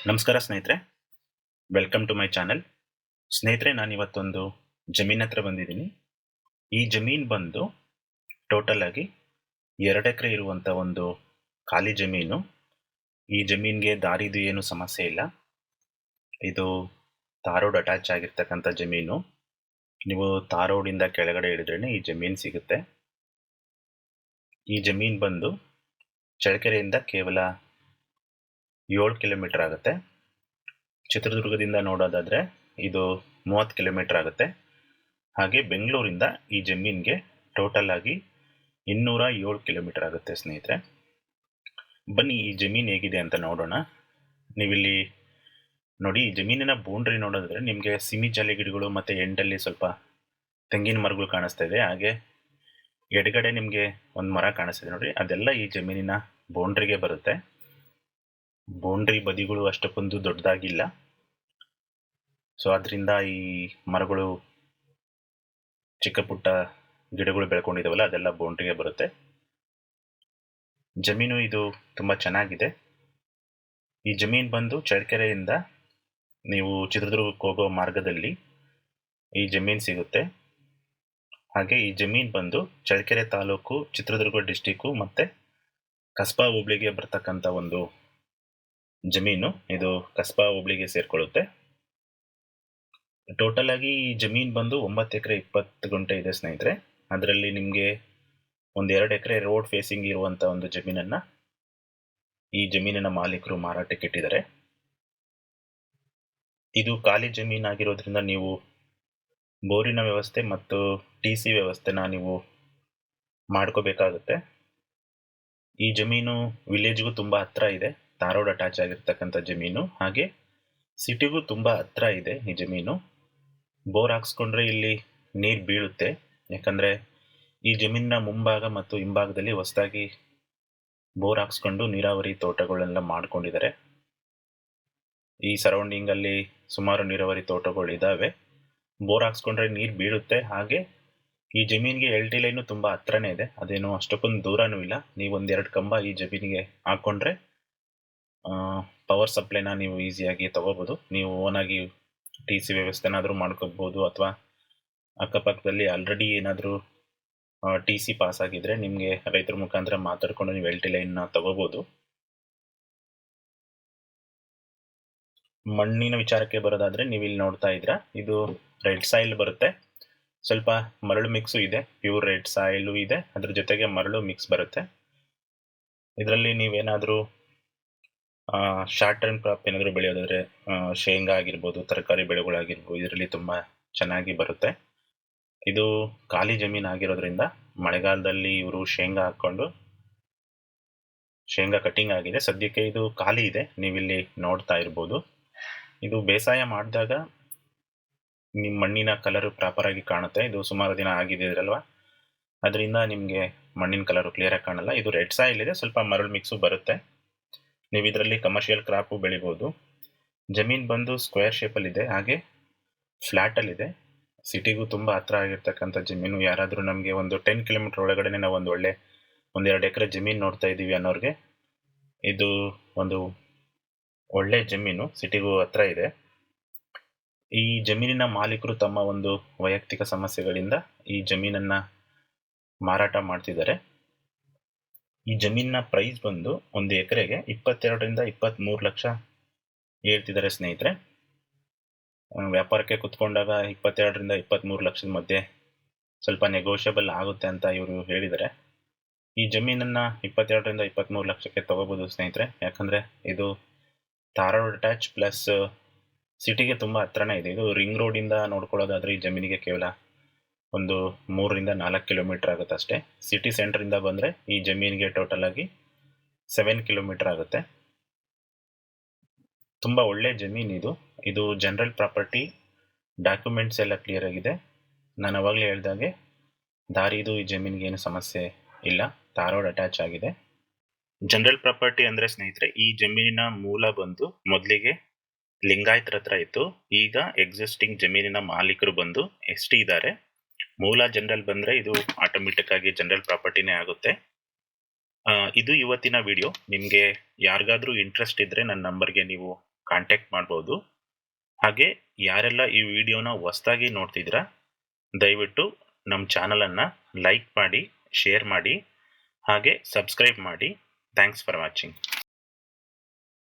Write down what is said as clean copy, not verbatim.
ನಮಸ್ಕಾರ ಸ್ನೇಹಿತರೆ, welcome to my channel. ಸ್ನೇಹಿತರೆ, ನಾನಿವತ್ತೊಂದು ಜಮೀನ್ ಹತ್ರ ಬಂದಿದ್ದೀನಿ. ಈ ಜಮೀನ್ ಬಂದು ಟೋಟಲ್ ಆಗಿ 2 ಎಕರೆ ಇರುವಂಥ ಒಂದು ಖಾಲಿ ಜಮೀನು. ಈ ಜಮೀನ್ಗೆ ದಾರಿದು ಏನು ಸಮಸ್ಯೆ ಇಲ್ಲ. ಇದು ತಾರ್ ರೋಡ್ ಅಟ್ಯಾಚ್ ಆಗಿರ್ತಕ್ಕಂಥ ಜಮೀನು. ನೀವು ತಾರ್ ರೋಡಿಂದ ಕೆಳಗಡೆ ಇಳಿದ್ರೇನೆ ಈ ಜಮೀನ್ ಸಿಗುತ್ತೆ. ಈ ಜಮೀನ್ ಬಂದು ಚಳ್ಳಕೆರೆಯಿಂದ ಕೇವಲ 7 ಕಿಲೋಮೀಟರ್ ಆಗುತ್ತೆ. ಚಿತ್ರದುರ್ಗದಿಂದ ನೋಡೋದಾದ್ರೆ ಇದು 30 ಕಿಲೋಮೀಟರ್ ಆಗುತ್ತೆ. ಹಾಗೆ ಬೆಂಗಳೂರಿಂದ ಈ ಜಮೀನ್ಗೆ ಟೋಟಲ್ ಆಗಿ 207 ಕಿಲೋಮೀಟರ್ ಆಗುತ್ತೆ. ಸ್ನೇಹಿತರೆ, ಬನ್ನಿ ಈ ಜಮೀನ್ ಹೇಗಿದೆ ಅಂತ ನೋಡೋಣ. ನೀವಿಲ್ಲಿ ನೋಡಿ, ಈ ಜಮೀನಿನ ಬೌಂಡ್ರಿ ನೋಡೋದಾದ್ರೆ ನಿಮಗೆ ಸಿಮಿ ಜಾಲಿ ಗಿಡಗಳು ಮತ್ತೆ ಎಂಡಲ್ಲಿ ಸ್ವಲ್ಪ ತೆಂಗಿನ ಮರಗಳು ಕಾಣಿಸ್ತಾ ಇದೆ. ಹಾಗೆ ಎಡಗಡೆ ನಿಮಗೆ ಒಂದು ಮರ ಕಾಣಿಸ್ತಿದೆ ನೋಡಿ, ಅದೆಲ್ಲ ಈ ಜಮೀನಿನ ಬೌಂಡ್ರಿಗೆ ಬರುತ್ತೆ. ಬೌಂಡ್ರಿ ಬದಿಗಳು ಅಷ್ಟಕ್ಕೊಂದು ದೊಡ್ಡದಾಗಿಲ್ಲ, ಸೊ ಅದರಿಂದ ಈ ಮರಗಳು ಚಿಕ್ಕ ಪುಟ್ಟ ಗಿಡಗಳು ಬೆಳ್ಕೊಂಡಿದಾವಲ್ಲ ಅದೆಲ್ಲ ಬೌಂಡ್ರಿಗೆ ಬರುತ್ತೆ. ಜಮೀನು ಇದು ತುಂಬಾ ಚೆನ್ನಾಗಿದೆ. ಈ ಜಮೀನ್ ಬಂದು ಚಳ್ಳಕೆರೆಯಿಂದ ನೀವು ಚಿತ್ರದುರ್ಗಕ್ಕೆ ಹೋಗೋ ಮಾರ್ಗದಲ್ಲಿ ಈ ಜಮೀನ್ ಸಿಗುತ್ತೆ. ಹಾಗೆ ಈ ಜಮೀನ್ ಬಂದು ಚಳ್ಳಕೆರೆ ತಾಲೂಕು, ಚಿತ್ರದುರ್ಗ ಡಿಸ್ಟಿಕ್ಕು ಮತ್ತೆ ಕಸ್ಬಾ ಹೋಬಳಿಗೆ ಬರ್ತಕ್ಕಂಥ ಒಂದು ಜಮೀನು. ಇದು ಕಸ್ಬಾ ಹೋಬಳಿಗೆ ಸೇರ್ಕೊಳ್ಳುತ್ತೆ. ಟೋಟಲ್ ಆಗಿ ಈ ಜಮೀನ್ ಬಂದು 9 ಎಕರೆ 20 ಗುಂಟೆ ಇದೆ ಸ್ನೇಹಿತರೆ. ಅದರಲ್ಲಿ ನಿಮಗೆ 1-2 ಎಕರೆ ರೋಡ್ ಫೇಸಿಂಗ್ ಇರುವಂತ ಒಂದು ಜಮೀನನ್ನ ಈ ಜಮೀನಿನ ಮಾಲೀಕರು ಮಾರಾಟಕ್ಕೆ ಇಟ್ಟಿದ್ದಾರೆ. ಇದು ಖಾಲಿ ಜಮೀನ್ ಆಗಿರೋದ್ರಿಂದ ನೀವು ಬೋರಿನ ವ್ಯವಸ್ಥೆ ಮತ್ತು TC ವ್ಯವಸ್ಥೆನ ನೀವು ಮಾಡ್ಕೋಬೇಕಾಗುತ್ತೆ. ಈ ಜಮೀನು ವಿಲೇಜ್ಗೂ ತುಂಬಾ ಹತ್ರ ಇದೆ. ತಾರ್ ರೋಡ್ ಅಟ್ಯಾಚ್ ಆಗಿರ್ತಕ್ಕಂಥ ಜಮೀನು. ಹಾಗೆ ಸಿಟಿಗೂ ತುಂಬಾ ಹತ್ರ ಇದೆ ಈ ಜಮೀನು. ಬೋರ್ ಹಾಕ್ಸ್ಕೊಂಡ್ರೆ ಇಲ್ಲಿ ನೀರು ಬೀಳುತ್ತೆ, ಯಾಕಂದ್ರೆ ಈ ಜಮೀನಿನ ಮುಂಭಾಗ ಮತ್ತು ಹಿಂಭಾಗದಲ್ಲಿ ಹೊಸದಾಗಿ ಬೋರ್ ಹಾಕ್ಸ್ಕೊಂಡು ನೀರಾವರಿ ತೋಟಗಳೆಲ್ಲ ಮಾಡ್ಕೊಂಡಿದ್ದಾರೆ. ಈ ಸರೌಂಡಿಂಗ್ ಅಲ್ಲಿ ಸುಮಾರು ನೀರಾವರಿ ತೋಟಗಳು ಇದಾವೆ. ಬೋರ್ ಹಾಕ್ಸ್ಕೊಂಡ್ರೆ ನೀರು ಬೀಳುತ್ತೆ. ಹಾಗೆ ಈ ಜಮೀನಿಗೆ LT ಲೈನು ತುಂಬಾ ಹತ್ರನೇ ಇದೆ, ಅದೇನು ಅಷ್ಟಕ್ಕೊಂದು ದೂರನೂ ಇಲ್ಲ. ನೀವು 1-2 ಕಂಬ ಈ ಜಮೀನಿಗೆ ಹಾಕೊಂಡ್ರೆ ಪವರ್ ಸಪ್ಲೈನ ನೀವು ಈಸಿಯಾಗಿ ತಗೋಬಹುದು. ನೀವು ಓನಾಗಿ TC ವ್ಯವಸ್ಥೆನಾದ್ರೂ ಮಾಡ್ಕೋಬಹುದು, ಅಥವಾ ಅಕ್ಕಪಕ್ಕದಲ್ಲಿ ಆಲ್ರೆಡಿ ಏನಾದರೂ TC ಪಾಸ್ ಆಗಿದ್ರೆ ನಿಮಗೆ ರೈತರ ಮುಖಾಂತರ ಮಾತಾಡ್ಕೊಂಡು ನೀವು LT ಲೈನ್ ತಗೋಬಹುದು. ಮಣ್ಣಿನ ವಿಚಾರಕ್ಕೆ ಬರೋದಾದ್ರೆ ನೀವು ಇಲ್ಲಿ ನೋಡ್ತಾ ಇದ್ದೀರಾ, ಇದು ರೆಡ್ ಸಾಯಿಲ್ ಬರುತ್ತೆ. ಸ್ವಲ್ಪ ಮರಳು ಮಿಕ್ಸು ಇದೆ, ಪ್ಯೂರ್ ರೆಡ್ ಸಾಯಿಲು ಇದೆ, ಅದ್ರ ಜೊತೆಗೆ ಮರಳು ಮಿಕ್ಸ್ ಬರುತ್ತೆ. ಇದರಲ್ಲಿ ನೀವೇನಾದ್ರೂ ಶಾರ್ಟ್ ಟರ್ಮ್ ಕ್ರಾಪ್ ಏನಾದರೂ ಬೆಳೆಯೋದಾದ್ರೆ ಶೇಂಗಾ ಆಗಿರ್ಬೋದು, ತರಕಾರಿ ಬೆಳೆಗಳಾಗಿರ್ಬೋದು, ಇದರಲ್ಲಿ ತುಂಬಾ ಚೆನ್ನಾಗಿ ಬರುತ್ತೆ. ಇದು ಖಾಲಿ ಜಮೀನ್ ಆಗಿರೋದ್ರಿಂದ ಮಳೆಗಾಲದಲ್ಲಿ ಇವರು ಶೇಂಗಾ ಹಾಕೊಂಡು ಶೇಂಗಾ ಕಟಿಂಗ್ ಆಗಿದೆ. ಸದ್ಯಕ್ಕೆ ಇದು ಖಾಲಿ ಇದೆ, ನೀವಿಲ್ಲಿ ನೋಡ್ತಾ ಇರ್ಬೋದು. ಇದು ಬೇಸಾಯ ಮಾಡಿದಾಗ ನಿಮ್ಮ ಮಣ್ಣಿನ ಕಲರ್ ಪ್ರಾಪರ್ ಆಗಿ ಕಾಣುತ್ತೆ. ಇದು ಸುಮಾರು ದಿನ ಆಗಿದೆ ಇದ್ರಲ್ವಾ, ಅದರಿಂದ ನಿಮಗೆ ಮಣ್ಣಿನ ಕಲರ್ ಕ್ಲಿಯರ್ ಆಗಿ ಕಾಣಲ್ಲ. ಇದು ರೆಡ್ ಸಾಯಿಲ್ ಇದೆ, ಸ್ವಲ್ಪ ಮರಳು ಮಿಕ್ಸು ಬರುತ್ತೆ. ನೀವು ಇದರಲ್ಲಿ ಕಮರ್ಷಿಯಲ್ ಕ್ರಾಪು ಬೆಳಿಬೋದು. ಜಮೀನ್ ಬಂದು ಸ್ಕ್ವೇರ್ ಶೇಪಲ್ಲಿ ಇದೆ, ಹಾಗೆ ಫ್ಲಾಟ್ ಅಲ್ಲಿ ಇದೆ. ಸಿಟಿಗೂ ತುಂಬಾ ಹತ್ರ ಆಗಿರ್ತಕ್ಕಂಥ ಜಮೀನು. ಯಾರಾದರೂ ನಮಗೆ ಒಂದು 10 ಕಿಲೋಮೀಟರ್ ಒಳಗಡೆ ನಾವು ಒಂದು 1-2 ಎಕರೆ ಜಮೀನು ನೋಡ್ತಾ ಇದ್ದೀವಿ ಅನ್ನೋರಿಗೆ ಇದು ಒಂದು ಒಳ್ಳೆ ಜಮೀನು, ಸಿಟಿಗೂ ಹತ್ರ ಇದೆ. ಈ ಜಮೀನಿನ ಮಾಲೀಕರು ತಮ್ಮ ಒಂದು ವೈಯಕ್ತಿಕ ಸಮಸ್ಯೆಗಳಿಂದ ಈ ಜಮೀನನ್ನ ಮಾರಾಟ ಮಾಡ್ತಿದ್ದಾರೆ. ಈ ಜಮೀನಿನ ಪ್ರೈಸ್ ಬಂದು 1 ಎಕರೆಗೆ 22-23 ಲಕ್ಷ ಹೇಳ್ತಿದ್ದಾರೆ ಸ್ನೇಹಿತರೆ. ವ್ಯಾಪಾರಕ್ಕೆ ಕುತ್ಕೊಂಡಾಗ 22-23 ಲಕ್ಷದ ಮಧ್ಯೆ ಸ್ವಲ್ಪ ನೆಗೋಷಿಯಬಲ್ ಆಗುತ್ತೆ ಅಂತ ಇವರು ಹೇಳಿದ್ದಾರೆ. ಈ ಜಮೀನನ್ನ 22-23 ಲಕ್ಷಕ್ಕೆ ತಗೋಬಹುದು ಸ್ನೇಹಿತರೆ, ಯಾಕಂದ್ರೆ ಇದು ತಾರ್ ರೋಡ್ ಅಟ್ಯಾಚ್ ಪ್ಲಸ್ ಸಿಟಿಗೆ ತುಂಬಾ ಹತ್ರನೇ ಇದೆ. ಇದು ರಿಂಗ್ ರೋಡ್ ಇಂದ ನೋಡ್ಕೊಳ್ಳೋದಾದ್ರೆ ಈ ಜಮೀನಿಗೆ ಕೇವಲ ಒಂದು 3-4 ಕಿಲೋಮೀಟರ್ ಆಗುತ್ತೆ ಅಷ್ಟೇ. ಸಿಟಿ ಸೆಂಟರ್ ಇಂದ ಬಂದ್ರೆ ಈ ಜಮೀನಿಗೆ ಟೋಟಲ್ ಆಗಿ 7 ಕಿಲೋಮೀಟರ್ ಆಗುತ್ತೆ. ತುಂಬಾ ಒಳ್ಳೆ ಜಮೀನ್ ಇದು. ಇದು ಜನರಲ್ ಪ್ರಾಪರ್ಟಿ, ಡಾಕ್ಯುಮೆಂಟ್ಸ್ ಎಲ್ಲ ಕ್ಲಿಯರ್ ಆಗಿದೆ. ನಾನು ಅವಾಗಲೇ ಹೇಳ್ದಾಗೆ ದಾರಿದು ಈ ಜಮೀನಿಗೆ ಏನು ಸಮಸ್ಯೆ ಇಲ್ಲ, ತಾರ್ ರೋಡ್ ಅಟ್ಯಾಚ್ ಆಗಿದೆ. ಜನರಲ್ ಪ್ರಾಪರ್ಟಿ ಅಂದ್ರೆ ಸ್ನೇಹಿತರೆ, ಈ ಜಮೀನಿನ ಮೂಲ ಬಂದು ಮೊದಲಿಗೆ ಲಿಂಗಾಯತರ ಹತ್ರ ಇತ್ತು. ಈಗ ಎಕ್ಸಿಸ್ಟಿಂಗ್ ಜಮೀನಿನ ಮಾಲೀಕರು ಬಂದು ST ಇದ್ದಾರೆ. ಮೂಲ ಜನರಲ್ ಬಂದ್ರೆ ಇದು ಆಟೋಮೆಟಿಕ್ ಆಗಿ ಜನರಲ್ ಪ್ರಾಪರ್ಟಿನೇ ಆಗುತ್ತೆ. ಇದು ಇವತ್ತಿನ ವಿಡಿಯೋ. ನಿಮ್ಗೆ ಯಾರಿಗಾದ್ರೂ ಇಂಟ್ರೆಸ್ಟ್ ಇದ್ರೆ ನನ್ನ ನಂಬರ್ಗೆ ನೀವು ಕಾಂಟ್ಯಾಕ್ಟ್ ಮಾಡ್ಬೋದು. ಹಾಗೆ ಯಾರೆಲ್ಲ ಈ ವಿಡಿಯೋನ ಹೊಸ್ದಾಗಿ ನೋಡ್ತಿದ್ದೀರಾ ದಯವಿಟ್ಟು ನಮ್ಮ ಚಾನಲನ್ನು ಲೈಕ್ ಮಾಡಿ, ಶೇರ್ ಮಾಡಿ, ಹಾಗೆ ಸಬ್ಸ್ಕ್ರೈಬ್ ಮಾಡಿ. Thanks for watching.